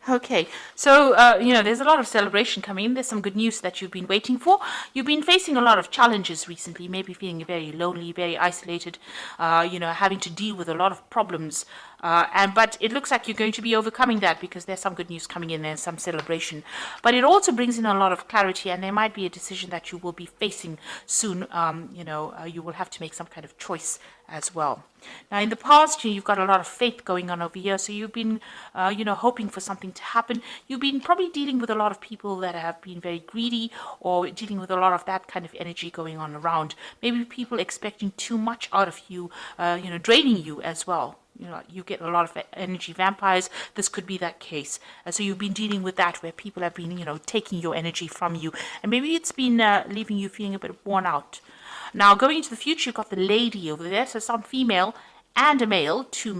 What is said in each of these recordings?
Okay, so there's a lot of celebration coming in. There's some good news that you've been waiting for. You've been facing a lot of challenges recently, maybe feeling very lonely, very isolated, having to deal with a lot of problems. But it looks like you're going to be overcoming that because there's some good news coming in and some celebration. But it also brings in a lot of clarity, and there might be a decision that you will be facing soon. You will have to make some kind of choice as well. Now, in the past, you've got a lot of faith going on over here, so you've been, hoping for something to happen. You've been probably dealing with a lot of people that have been very greedy, or dealing with a lot of that kind of energy going on around. Maybe people expecting too much out of you, draining you as well. You get a lot of energy vampires. This could be that case. So you've been dealing with that where people have been, taking your energy from you. And maybe it's been leaving you feeling a bit worn out. Now, going into the future, you've got the lady over there. So some female and a male, two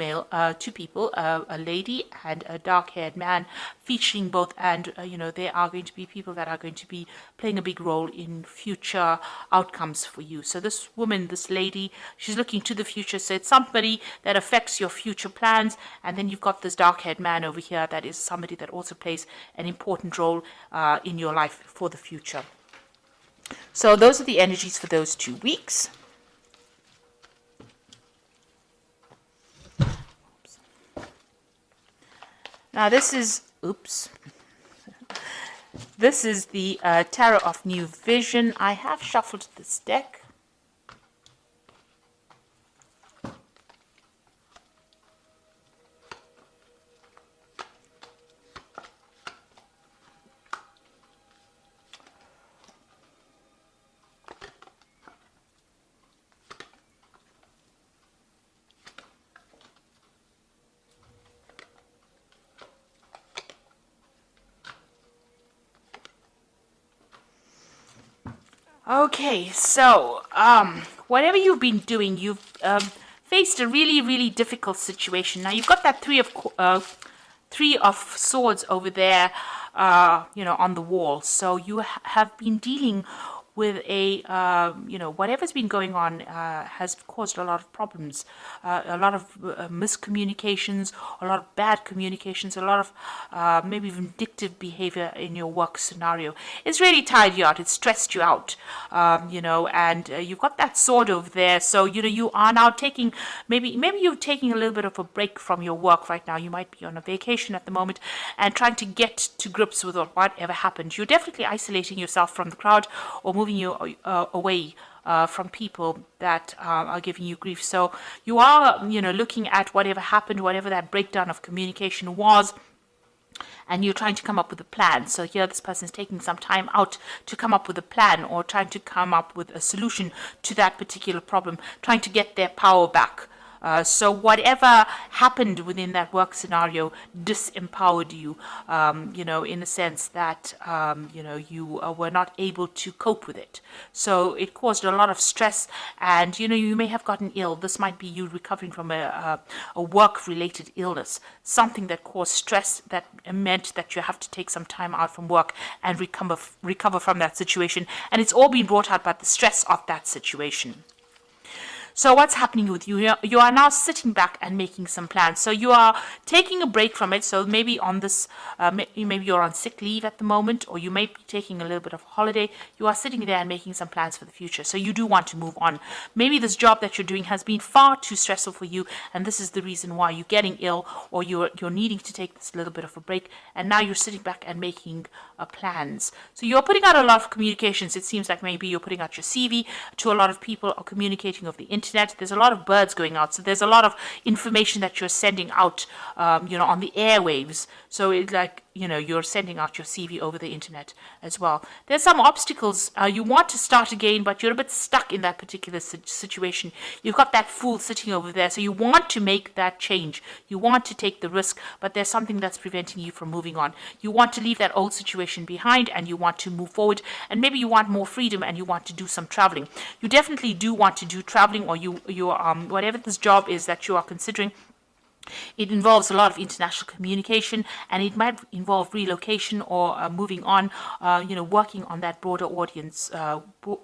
people, a lady and a dark-haired man, featuring both. And, they are going to be people that are going to be playing a big role in future outcomes for you. So this woman, this lady, she's looking to the future. So it's somebody that affects your future plans. And then you've got this dark-haired man over here that is somebody that also plays an important role in your life for the future. So those are the energies for those 2 weeks. Now this is the Tarot of New Vision. I have shuffled this deck. Okay, so whatever you've been doing, you've faced a really, really difficult situation. Now you've got that three of swords over there, on the wall. So you have been dealing with whatever's been going on has caused a lot of problems, a lot of miscommunications, a lot of bad communications, a lot of maybe vindictive behavior in your work scenario. It's really tired you out. It's stressed you out, and you've got that sword over there. So, you are now taking, maybe you're taking a little bit of a break from your work right now. You might be on a vacation at the moment and trying to get to grips with whatever happened. You're definitely isolating yourself from the crowd or moving you away from people that are giving you grief. So you are, looking at whatever happened, whatever that breakdown of communication was, and you're trying to come up with a plan. So here this person is taking some time out to come up with a plan or trying to come up with a solution to that particular problem, trying to get their power back. So whatever happened within that work scenario disempowered you, in the sense that, you were not able to cope with it. So it caused a lot of stress and, you may have gotten ill. This might be you recovering from a work-related illness, something that caused stress that meant that you have to take some time out from work and recover from that situation. And it's all been brought out by the stress of that situation. So what's happening with you? You are now sitting back and making some plans. So you are taking a break from it. So maybe on this, maybe you're on sick leave at the moment, or you may be taking a little bit of holiday. You are sitting there and making some plans for the future. So you do want to move on. Maybe this job that you're doing has been far too stressful for you, and this is the reason why you're getting ill, or you're needing to take this little bit of a break. And now you're sitting back and making plans. So you're putting out a lot of communications. It seems like maybe you're putting out your CV to a lot of people, or communicating over the internet. There's a lot of birds going out. So there's a lot of information that you're sending out, on the airwaves. So it's like, you're sending out your CV over the internet as well. There's some obstacles. You want to start again, but you're a bit stuck in that particular situation. You've got that fool sitting over there. So you want to make that change. You want to take the risk, but there's something that's preventing you from moving on. You want to leave that old situation behind and you want to move forward, and maybe you want more freedom and you want to do some traveling. You definitely do want to do traveling, or you whatever this job is that you are considering, It involves a lot of international communication, and it might involve relocation or moving on, working on that broader audience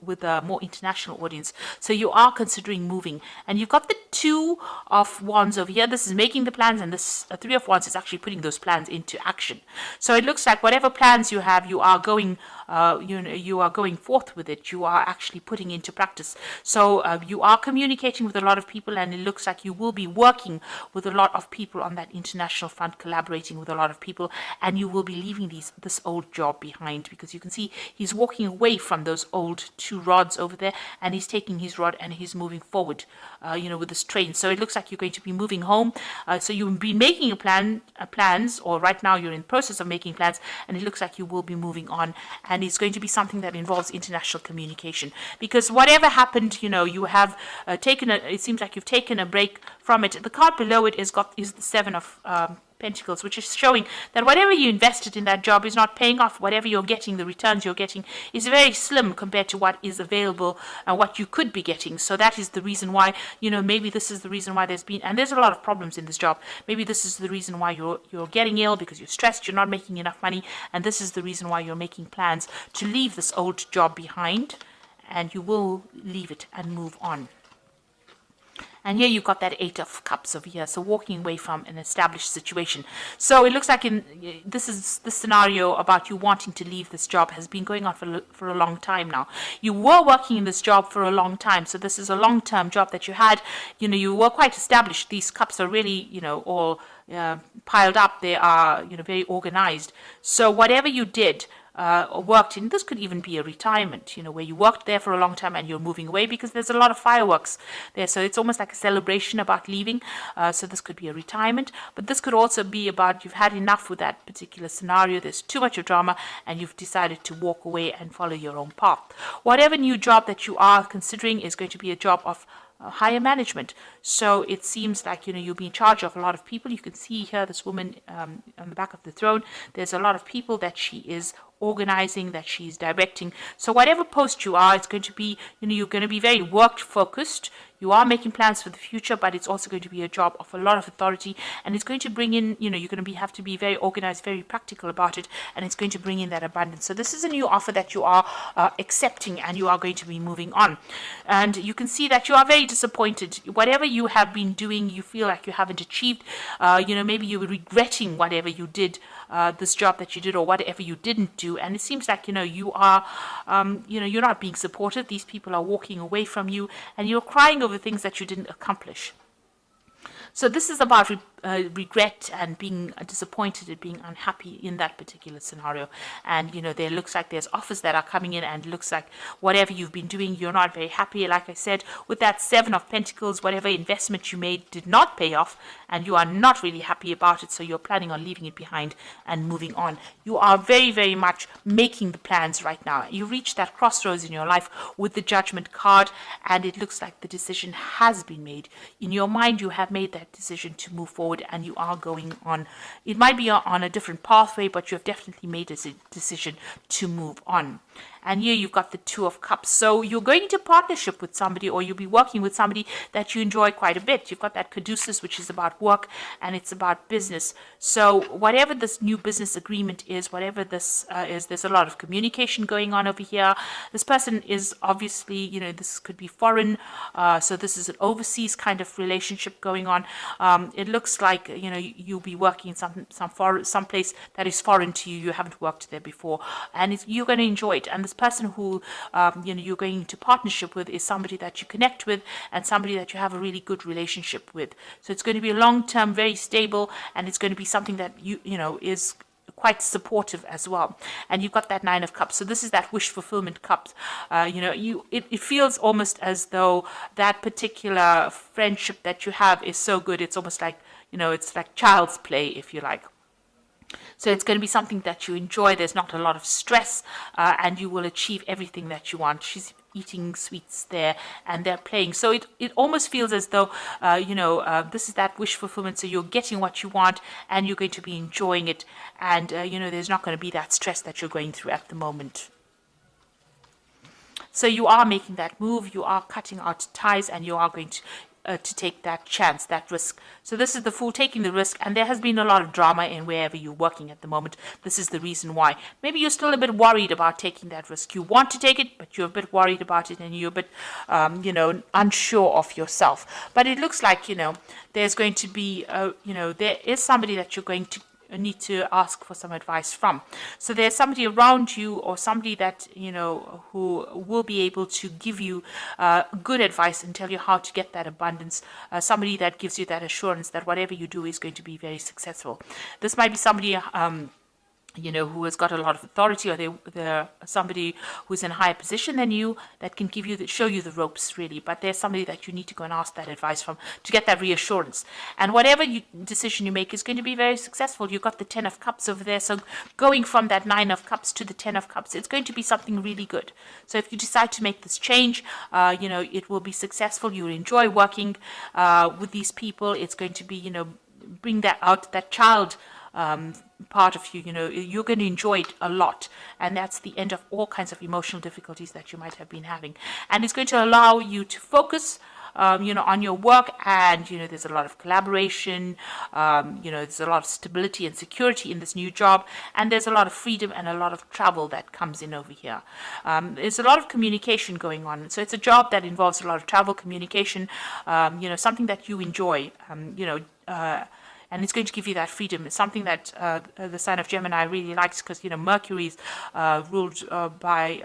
with a more international audience. So you are considering moving, and you've got the Two of Wands over here. This is making the plans, and this Three of Wands is actually putting those plans into action. So it looks like whatever plans you have, you are going you are going forth with it. You are actually putting into practice. So you are communicating with a lot of people, and it looks like you will be working with a lot of people on that international front, collaborating with a lot of people, and you will be leaving this old job behind, because you can see he's walking away from those old two rods over there, and he's taking his rod and he's moving forward, with this train. So it looks like you're going to be moving home. So you've been making plans, or right now you're in the process of making plans, and it looks like you will be moving on, and it's going to be something that involves international communication, because whatever happened, you have it seems like you've taken a break from it. The card below it is the Seven of Pentacles, which is showing that whatever you invested in that job is not paying off. Whatever you're getting, the returns you're getting is very slim compared to what is available and what you could be getting. So that is the reason why, maybe this is the reason why there's a lot of problems in this job. Maybe this is the reason why you're getting ill, because you're stressed, you're not making enough money, and this is the reason why you're making plans to leave this old job behind, and you will leave it and move on. And here you've got that Eight of Cups over here, so walking away from an established situation. So it looks like this scenario about you wanting to leave this job has been going on for a long time now. You were working in this job for a long time, so this is a long-term job that you had. You were quite established. These cups are really, all piled up. They are, very organized. So whatever you did, worked in, this could even be a retirement, where you worked there for a long time and you're moving away, because there's a lot of fireworks there. So it's almost like a celebration about leaving. So this could be a retirement, but this could also be about you've had enough with that particular scenario. There's too much of drama, and you've decided to walk away and follow your own path. Whatever new job that you are considering is going to be a job of higher management. So it seems like, you'll be in charge of a lot of people. You can see here this woman on the back of the throne. There's a lot of people that she is organizing, that she's directing. So whatever post you are, it's going to be, you're going to be very work focused. You are making plans for the future, but it's also going to be a job of a lot of authority, and it's going to bring in, you're going to have to be very organized, very practical about it, and it's going to bring in that abundance. So this is a new offer that you are accepting, and you are going to be moving on. And you can see that you are very disappointed. Whatever you have been doing, you feel like you haven't achieved. Maybe you're regretting whatever you did, this job that you did, or whatever you didn't do. And it seems like, you are, you're not being supported. These people are walking away from you, and you're crying over things that you didn't accomplish. So this is about regret and being disappointed and being unhappy in that particular scenario. And, there looks like there's offers that are coming in, and looks like whatever you've been doing, you're not very happy. Like I said, with that Seven of Pentacles, whatever investment you made did not pay off, and you are not really happy about it. So you're planning on leaving it behind and moving on. You are very, very much making the plans right now. You reach that crossroads in your life with the Judgment card, and it looks like the decision has been made. In your mind, you have made that decision to move forward, and you are going on. It might be on a different pathway, but you have definitely made a decision to move on. And here you've got the Two of Cups. So you're going into partnership with somebody, or you'll be working with somebody that you enjoy quite a bit. You've got that Caduceus, which is about work, and it's about business. So whatever this new business agreement is, whatever this is, there's a lot of communication going on over here. This person is obviously, this could be foreign. So this is an overseas kind of relationship going on. It looks like, you'll be working in some place that is foreign to you. You haven't worked there before, and you're going to enjoy it. And this person who you're going into partnership with is somebody that you connect with, and somebody that you have a really good relationship with. So it's going to be a long-term, very stable, and it's going to be something that is quite supportive as well. And you've got that Nine of Cups. So this is that wish fulfillment cup. It feels almost as though that particular friendship that you have is so good. It's almost like, it's like child's play, if you like. So it's going to be something that you enjoy. There's not a lot of stress, and you will achieve everything that you want. She's eating sweets there, and they're playing. So it almost feels as though, this is that wish fulfillment. So you're getting what you want, and you're going to be enjoying it. And, there's not going to be that stress that you're going through at the moment. So you are making that move, you are cutting out ties, and you are going to to take that chance, that risk. So this is the Fool taking the risk, and there has been a lot of drama in wherever you're working at the moment. This is the reason why. Maybe you're still a bit worried about taking that risk. You want to take it, but you're a bit worried about it, and you're a bit, unsure of yourself. But it looks like, there's going to be, there is somebody that you're going to need to ask for some advice from. So there's somebody around you, or somebody that who will be able to give you good advice and tell you how to get that abundance. Somebody that gives you that assurance that whatever you do is going to be very successful. This might be somebody who has got a lot of authority, or they're somebody who's in a higher position than you that can show you the ropes, really. But there's somebody that you need to go and ask that advice from to get that reassurance. And whatever decision you make is going to be very successful. You've got the 10 of Cups over there. So going from that 9 of Cups to the 10 of Cups, it's going to be something really good. So if you decide to make this change, it will be successful. You'll enjoy working with these people. It's going to be, bring that out, that child part of you, you're going to enjoy it a lot, and that's the end of all kinds of emotional difficulties that you might have been having, and it's going to allow you to focus on your work, and there's a lot of collaboration, there's a lot of stability and security in this new job, and there's a lot of freedom and a lot of travel that comes in over here. There's a lot of communication going on, so it's a job that involves a lot of travel, communication, something that you enjoy, and it's going to give you that freedom. It's something that the sign of Gemini really likes, because Mercury is ruled by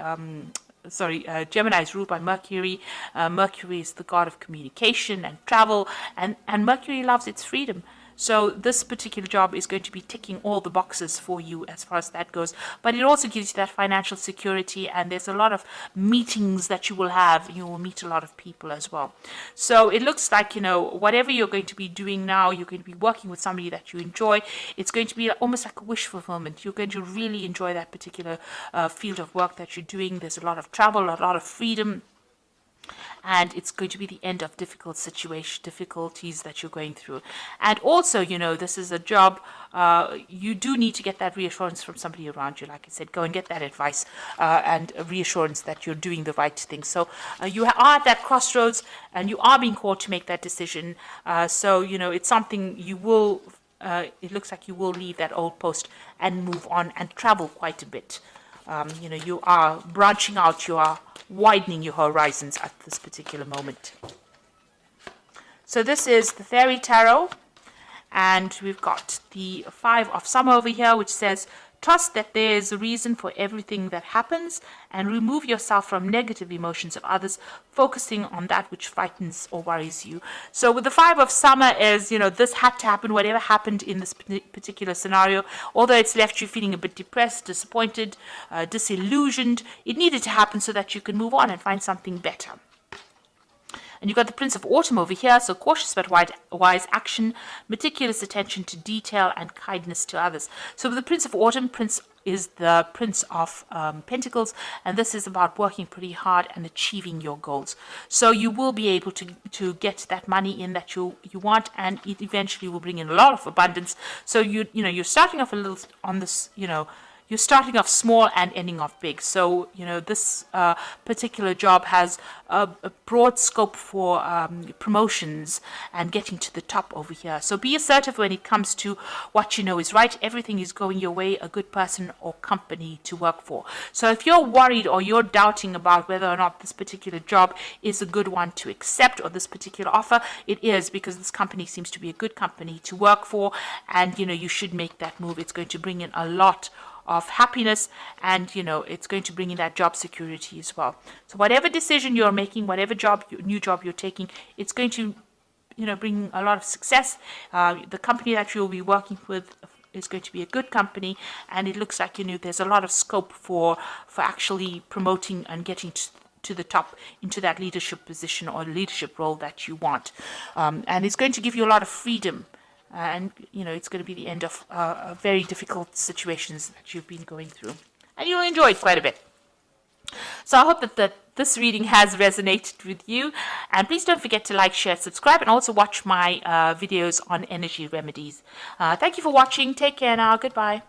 Gemini is ruled by Mercury. Mercury is the god of communication and travel, and Mercury loves its freedom. So this particular job is going to be ticking all the boxes for you as far as that goes. But it also gives you that financial security, and there's a lot of meetings that you will have. You will meet a lot of people as well. So it looks like, whatever you're going to be doing now, you're going to be working with somebody that you enjoy. It's going to be almost like a wish fulfillment. You're going to really enjoy that particular field of work that you're doing. There's a lot of travel, a lot of freedom. And it's going to be the end of difficulties that you're going through. And also, this is a job, you do need to get that reassurance from somebody around you. Like I said, go and get that advice and a reassurance that you're doing the right thing. So you are at that crossroads, and you are being called to make that decision. So, it's something you will, it looks like you will leave that old post and move on and travel quite a bit. You are branching out, you are widening your horizons at this particular moment. So this is the Fairy Tarot, and we've got the 5 of Summer over here, which says, trust that there is a reason for everything that happens, and remove yourself from negative emotions of others, focusing on that which frightens or worries you. So with the 5 of Summer is, this had to happen, whatever happened in this particular scenario, although it's left you feeling a bit depressed, disappointed, disillusioned, it needed to happen so that you can move on and find something better. And you've got the Prince of Autumn over here, so cautious but wise action, meticulous attention to detail, and kindness to others. So with the Prince of Autumn, Prince is the Prince of Pentacles, and this is about working pretty hard and achieving your goals. So you will be able to get that money in that you want, and it eventually will bring in a lot of abundance. So you're starting off a little on this, you're starting off small and ending off big. So, this particular job has a broad scope for promotions and getting to the top over here. So be assertive when it comes to what you know is right. Everything is going your way, a good person or company to work for. So if you're worried or you're doubting about whether or not this particular job is a good one to accept, or this particular offer, it is, because this company seems to be a good company to work for, and, you should make that move. It's going to bring in a lot of happiness, and it's going to bring in that job security as well. So whatever decision you're making, whatever new job you're taking, it's going to bring a lot of success. The company that you'll be working with is going to be a good company, and it looks like there's a lot of scope for actually promoting and getting to the top into that leadership position or leadership role that you want, and it's going to give you a lot of freedom. And, it's going to be the end of very difficult situations that you've been going through. And you'll enjoy it quite a bit. So I hope that this reading has resonated with you. And please don't forget to like, share, subscribe, and also watch my videos on energy remedies. Thank you for watching. Take care now. Goodbye.